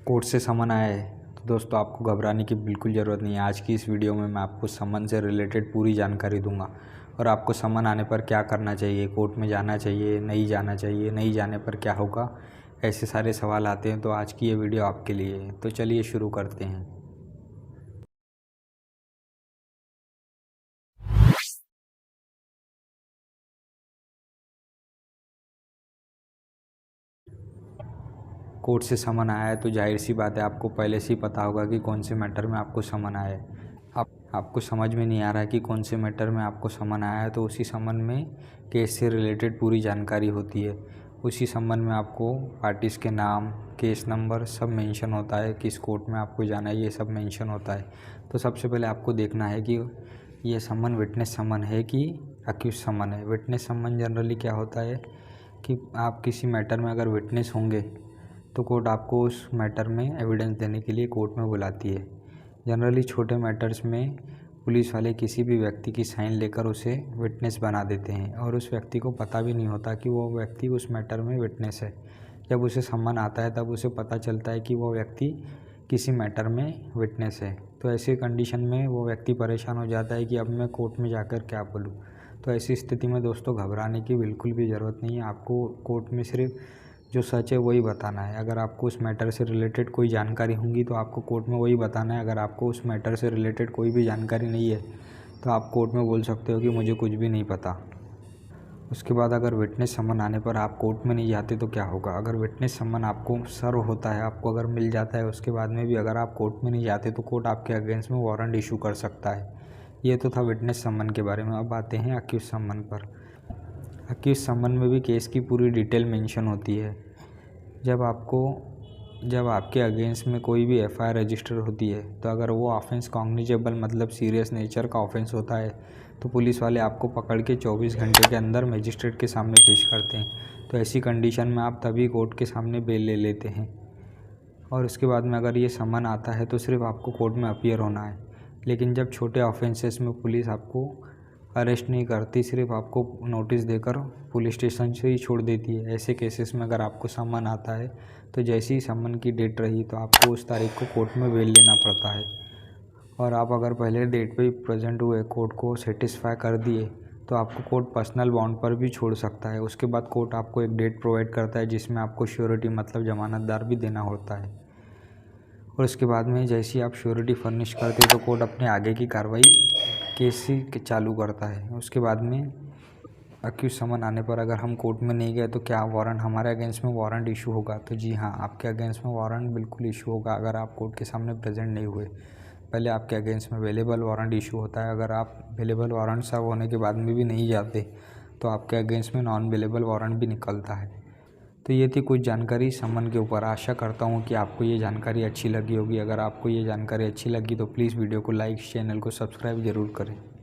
Court से समन आया है तो दोस्तों आपको घबराने की बिल्कुल ज़रूरत नहीं है। आज की इस वीडियो में मैं आपको समन से रिलेटेड पूरी जानकारी दूंगा और आपको समन आने पर क्या करना चाहिए, कोर्ट में जाना चाहिए, नहीं जाना चाहिए, नहीं जाने पर क्या होगा, ऐसे सारे सवाल आते हैं। तो आज की ये वीडियो आपके लिए है। तो चलिए शुरू करते हैं। कोर्ट से समन आया है तो जाहिर सी बात है आपको पहले से ही पता होगा कि कौन से मैटर में आपको समन आया है। आपको समझ में नहीं आ रहा है कि कौन से मैटर में आपको समन आया है, तो उसी समन में केस से रिलेटेड पूरी जानकारी होती है। उसी समन में आपको पार्टीज़ के नाम, केस नंबर सब मेंशन होता है, किस कोर्ट में आपको जाना है ये सब मेंशन होता है। तो सबसे पहले आपको देखना है कि ये समन विटनेस समन है कि अक्यूज समन है। विटनेस समन जनरली क्या होता है कि आप किसी मैटर में अगर विटनेस होंगे तो कोर्ट आपको उस मैटर में एविडेंस देने के लिए कोर्ट में बुलाती है। जनरली छोटे मैटर्स में पुलिस वाले किसी भी व्यक्ति की साइन लेकर उसे विटनेस बना देते हैं और उस व्यक्ति को पता भी नहीं होता कि वो व्यक्ति उस मैटर में विटनेस है। जब उसे सम्मन आता है तब उसे पता चलता है कि वो व्यक्ति किसी मैटर में विटनेस है। तो ऐसी कंडीशन में वो व्यक्ति परेशान हो जाता है कि अब मैं कोर्ट में जाकर क्या बोलूँ। तो ऐसी स्थिति में दोस्तों घबराने की बिल्कुल भी ज़रूरत नहीं है। आपको कोर्ट में सिर्फ जो सच है वही बताना है। अगर आपको उस मैटर से रिलेटेड कोई जानकारी होगी तो आपको कोर्ट में वही बताना है। अगर आपको उस मैटर से रिलेटेड कोई भी जानकारी नहीं है तो आप कोर्ट में बोल सकते हो कि मुझे कुछ भी नहीं पता। उसके बाद अगर विटनेस समन आने पर आप कोर्ट में नहीं जाते तो क्या होगा। अगर विटनेस समन आपको सर्व होता है, आपको अगर मिल जाता है, उसके बाद में भी अगर आप कोर्ट में नहीं जाते तो कोर्ट आपके अगेंस्ट में वारंट इशू कर सकता है। ये तो था विटनेस समन के बारे में। अब आते हैं अक्यूज समन पर। अक्यूज समन में भी केस की पूरी डिटेल मेंशन होती है। जब आपके अगेंस्ट में कोई भी एफआईआर रजिस्टर होती है तो अगर वो ऑफेंस कॉग्निजेबल मतलब सीरियस नेचर का ऑफेंस होता है तो पुलिस वाले आपको पकड़ के 24 घंटे के अंदर मजिस्ट्रेट के सामने पेश करते हैं। तो ऐसी कंडीशन में आप तभी कोर्ट के सामने बेल ले लेते हैं। और उसके बाद में अगर ये समन आता है तो सिर्फ आपको कोर्ट में अपीयर होना है। लेकिन जब छोटे ऑफेंसेस में पुलिस आपको अरेस्ट नहीं करती, सिर्फ आपको नोटिस देकर पुलिस स्टेशन से ही छोड़ देती है। ऐसे केसेस में अगर आपको समन आता है तो जैसे ही समन की डेट रही तो आपको उस तारीख को कोर्ट में बेल लेना पड़ता है। और आप अगर पहले डेट पे ही प्रेजेंट हुए, कोर्ट को सेटिस्फाई कर दिए, तो आपको कोर्ट पर्सनल बॉन्ड पर भी छोड़ सकता है। उसके बाद कोर्ट आपको एक डेट प्रोवाइड करता है जिसमें आपको श्योरिटी मतलब जमानतदार भी देना होता है। और उसके बाद में जैसे ही आप श्योरिटी फर्निश करते हो तो कोर्ट अपने आगे की कार्रवाई केस ही चालू करता है। उसके बाद में अक्यूज समन आने पर अगर हम कोर्ट में नहीं गए तो क्या वारंट हमारे अगेंस्ट में वारंट इशू होगा। तो जी हाँ, आपके अगेंस्ट में वारंट बिल्कुल इशू होगा अगर आप कोर्ट के सामने प्रेजेंट नहीं हुए। पहले आपके अगेंस्ट में अवेलेबल वारंट इशू होता है। अगर आप अवेलेबल वारंट सर्व होने के बाद में भी नहीं जाते तो आपके अगेंस्ट में नॉन अवेलेबल वारंट भी निकलता है। तो ये थी कुछ जानकारी समन के ऊपर। आशा करता हूँ कि आपको ये जानकारी अच्छी लगी होगी। अगर आपको ये जानकारी अच्छी लगी तो प्लीज़ वीडियो को लाइक, चैनल को सब्सक्राइब ज़रूर करें।